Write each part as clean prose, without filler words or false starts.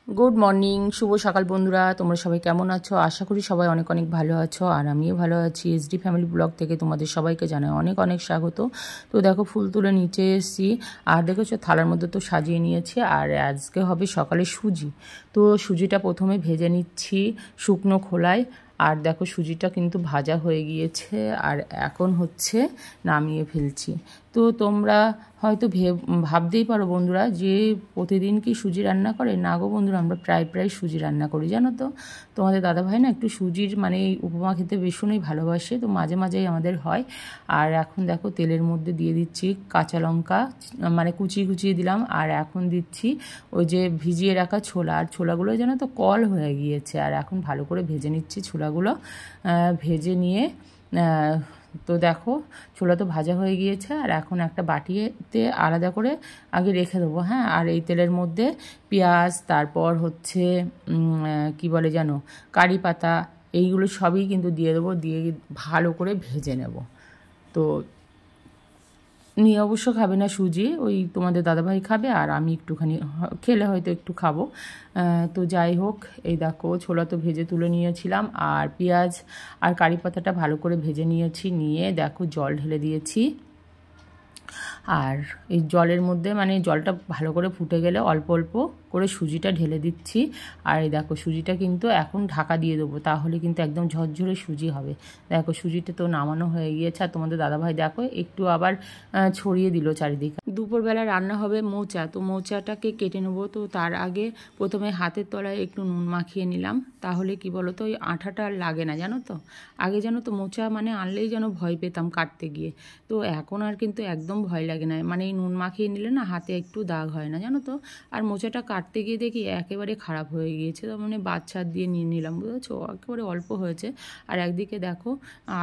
Good morning, শুভ সকাল বন্ধুরা। তোমরা সবাই কেমন আছো? আশা করি সবাই অনেক অনেক ভালো আছো, আর আমিও ভালো আছি। এসডি ফ্যামিলি ব্লগ থেকে তোমাদের সবাইকে জানাই অনেক অনেক স্বাগত। তো দেখো, ফুল তুলে নিচে এসেছি, আর দেখেছো থালার মধ্যে তো সাজিয়ে নিয়েছি। আর আজকে হবে সকালে সুজি। তো সুজিটা প্রথমে ভেজে নিচ্ছি শুকনো খোলায়। আর দেখো, সুজিটা কিন্তু ভাজা হয়ে গিয়েছে, আর এখন হচ্ছে নামিয়ে ফেলছি। তো তোমরা হয়তো ভাবতেই পারো বন্ধুরা যে প্রতিদিন কি সুজি রান্না করে? না গো বন্ধুরা, আমরা প্রায় সুজি রান্না করি, জানো তো। তোমাদের দাদাভাই না একটু সুজির মানে উপমা খেতে ভীষণই ভালোবাসে, তো মাঝে মাঝেই আমাদের হয়। আর এখন দেখো, তেলের মধ্যে দিয়ে দিচ্ছি কাঁচা লঙ্কা, মানে কুচিয়ে দিলাম। আর এখন দিচ্ছি ওই যে ভিজিয়ে রাখা ছোলা, আর ছোলাগুলো যেন তো কল হয়ে গিয়েছে। আর এখন ভালো করে ভেজে নিচ্ছি ছোলাগুলো। ভেজে নিয়ে তো দেখো, ছোলা তো ভাজা হয়ে গিয়েছে। আর এখন একটা বাটিতে আলাদা করে আগে রেখে দেবো, হ্যাঁ। আর এই তেলের মধ্যে পেঁয়াজ, তারপর হচ্ছে কি বলে যেন, কারি পাতা, এইগুলো সবই কিন্তু দিয়ে দেবো, দিয়ে ভালো করে ভেজে নেব। তো নিয়ে অবশ্য খাবে না সুজি, ওই তোমাদের দাদাভাই খাবে, আর আমি একটুখানি খেলে হয়তো একটু খাবো। তো যাই হোক, এই দেখো ছোলা তো ভেজে তুলে নিয়েছিলাম, আর পেঁয়াজ আর কারি পাতাটা ভালো করে ভেজে নিয়েছি। নিয়ে দেখো, জল ঢেলে দিয়েছি। আর এই জলের মধ্যে মানে জলটা ভালো করে ফুটে গেলে অল্প অল্প করে সুজিটা ঢেলে দিচ্ছি। আর এই দেখো, সুজিটা কিন্তু এখন ঢাকা দিয়ে দেবো, তাহলে কিন্তু একদম ঝরঝরে সুজি হবে। দেখো, সুজিটা তো নামানো হয়ে গিয়েছে। আর তোমাদের দাদাভাই দেখো একটু আবার ছড়িয়ে দিল চারিদিকে। দুপুরবেলা রান্না হবে মোচা, তো মোচাটাকে কেটে নেবো। তো তার আগে প্রথমে হাতের তলায় একটু নুন মাখিয়ে নিলাম, তাহলে কি বলো তো, ওই আঠাটা আর লাগে না, জানো তো। আগে জানো তো মোচা মানে আনলেই যেন ভয় পেতাম কাটতে গিয়ে, তো এখন আর কিন্তু একদম ভয় লাগে না। মানে এই নুন মাখিয়ে নিলে না হাতে একটু দাগ হয় না, জানো তো। আর মোচাটা কাটতে গিয়ে দেখি একেবারে খারাপ হয়ে গিয়েছে, তো মানে বাচ্চা দিয়ে নিয়ে নিলাম, বুঝেছো, একেবারে অল্প হয়েছে। আর একদিকে দেখো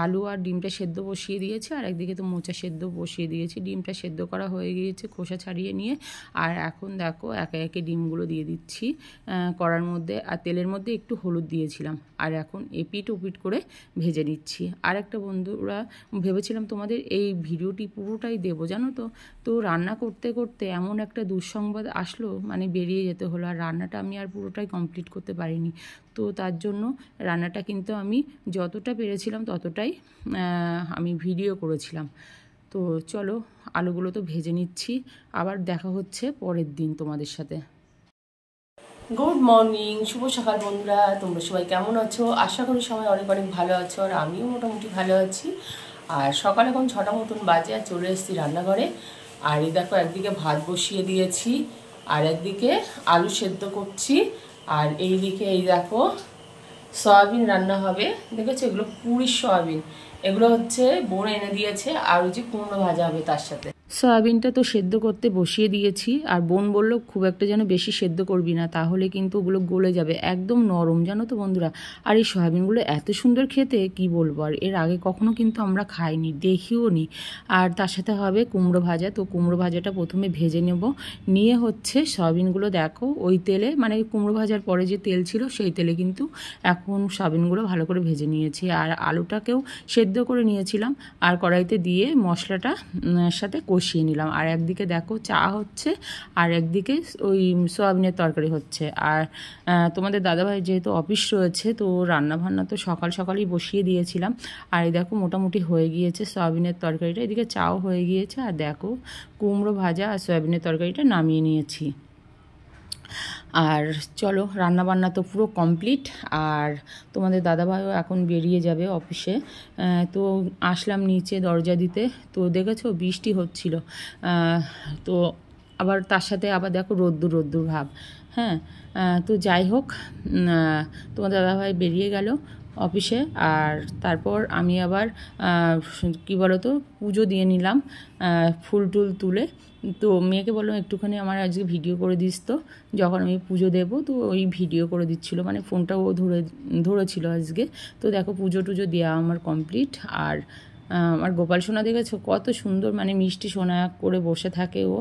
আলু আর ডিমটা সেদ্ধ বসিয়ে দিয়েছে, আর একদিকে তো মোচা সেদ্ধ বসিয়ে দিয়েছি। ডিমটা সেদ্ধ করা হয়ে গিয়েছে খোসা ছাড়িয়ে নিয়ে। আর এখন দেখো একে একে ডিমগুলো দিয়ে দিচ্ছি কড়ার মধ্যে, আর তেলের মধ্যে একটু হলুদ দিয়েছিলাম। আর এখন এপিট ওপিট করে ভেজে নিচ্ছি। আর একটা বন্ধুরা, ভেবেছিলাম তোমাদের এই ভিডিওটি পুরোটাই দেবো, জানো তো। তো রান্না করতে করতে এমন একটা দুঃসংবাদ আসলো, মানে বেরিয়ে যেতে হলো। আর রান্নাটা আমি আর পুরোটাই কমপ্লিট করতে পারিনি। তো তার জন্য রান্নাটা কিন্তু আমি যতটা পেরেছিলাম ততটাই আমি ভিডিও করেছিলাম। তো চলো, আলুগুলো তো ভেজে নিচ্ছি, আবার দেখা হচ্ছে পরের দিন তোমাদের সাথে। গুড মর্নিং, শুভ সকাল বন্ধুরা। তোমরা সবাই কেমন আছো? আশা করি সবাই অনেক অনেক ভালো আছো, আর আমিও মোটামুটি ভালো আছি। আর সকাল এখন 6টা মতন বাজে, আর চলে এসেছি রান্নাঘরে। আর এই দেখো, একদিকে ভাত বসিয়ে দিয়েছি, আর একদিকে আলু সেদ্ধ করছি। আর এইদিকে এই দেখো সয়াবিন রান্না হবে। দেখেছো, এগুলো পুরীর সয়াবিন, এগুলো হচ্ছে বোন এনে দিয়েছে। আর ওই যে কুমড়ো ভাজা হবে তার সাথে। সয়াবিনটা তো সেদ্ধ করতে বসিয়ে দিয়েছি, আর বোন বলল খুব একটা যেন বেশি সেদ্ধ করবি না, তাহলে কিন্তু ওগুলো গলে যাবে, একদম নরম, জানো তো বন্ধুরা। আর এই সয়াবিনগুলো এত সুন্দর খেতে, কি বলবো। আর এর আগে কখনো কিন্তু আমরা খাইনি, দেখিও নি। আর তার সাথে হবে কুমড়ো ভাজা। তো কুমড়ো ভাজাটা প্রথমে ভেজে নেব, নিয়ে হচ্ছে সয়াবিনগুলো দেখো ওই তেলে, মানে কুমড়ো ভাজার পরে যে তেল ছিল সেই তেলে কিন্তু এখন সয়াবিনগুলো ভালো করে ভেজে নিয়েছি। আর আলুটাকেও সেদ্ধ করে নিয়েছিলাম, আর কড়াইতে দিয়ে মশলাটা সাথে কষিয়ে নিলাম। আর একদিকে দেখো চা হচ্ছে, আর একদিকে ওই সয়াবিনের তরকারি হচ্ছে। আর তোমাদের দাদাভাই যেহেতু অফিস রয়েছে, তো রান্না বান্না তো সকাল সকালই বসিয়ে দিয়েছিলাম। আর এই দেখো মোটামুটি হয়ে গিয়েছে সয়াবিনের তরকারিটা, এদিকে চাও হয়ে গিয়েছে। আর দেখো কুমড়ো ভাজা আর সয়াবিনের তরকারিটা নামিয়ে নিয়েছি। আর চলো, রান্নাবান্না তো পুরো কমপ্লিট। আর তোমাদের দাদাভাইও এখন বেরিয়ে যাবে অফিসে। তো আসলাম নিচে দরজা দিতে, তো দেখেছো বৃষ্টি হচ্ছিল। তো আবার তার সাথে আবার দেখো রোদ্দুর ভাব, হ্যাঁ। তো যাই হোক, তোমাদের দাদাভাই বেরিয়ে গেল অফিসে। আর তারপর আমি আবার কি বলো তো, পুজো দিয়ে নিলাম ফুল টুল তুলে। তো মেয়েকে বললাম একটুখানি আমার আজকে ভিডিও করে দিস, তো যখন আমি পুজো দেবো তো ওই ভিডিও করে দিচ্ছিলো, মানে ফোনটা ও ধরেছিল আজকে। তো দেখো পুজো টুজো দেওয়া আমার কমপ্লিট। আর আমার গোপাল সোনা দেখেছো কত সুন্দর, মানে মিষ্টি সোনা করে বসে থাকে ও,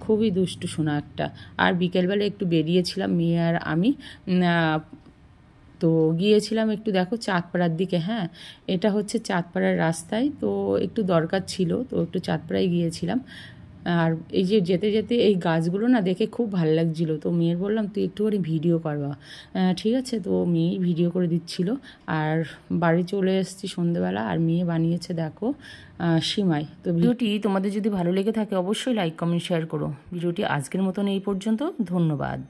খুবই দুষ্টু সোনা একটা। আর বিকেলবেলা একটু বেরিয়েছিলাম মেয়ে আর আমি, তো গিয়েছিলাম একটু দেখো চাঁদপাড়ার দিকে, হ্যাঁ। এটা হচ্ছে চাঁদপাড়ার রাস্তায়, তো একটু দরকার ছিল, তো একটু চাঁদপাড়ায় গিয়েছিলাম। আর এই যে যেতে যেতে এই গাছগুলো না দেখে খুব ভালো লাগছিলো, তো মেয়ের বললাম তুই একটুখানি ভিডিও করবা। ঠিক আছে, তো মেয়েই ভিডিও করে দিচ্ছিল। আর বাড়ি চলে এসেছি সন্ধেবেলা, আর মেয়ে বানিয়েছে দেখো সিমাই। তো ভিডিওটি তোমাদের যদি ভালো লেগে থাকে অবশ্যই লাইক কমেন্ট শেয়ার করো। ভিডিওটি আজকের মতন এই পর্যন্ত, ধন্যবাদ।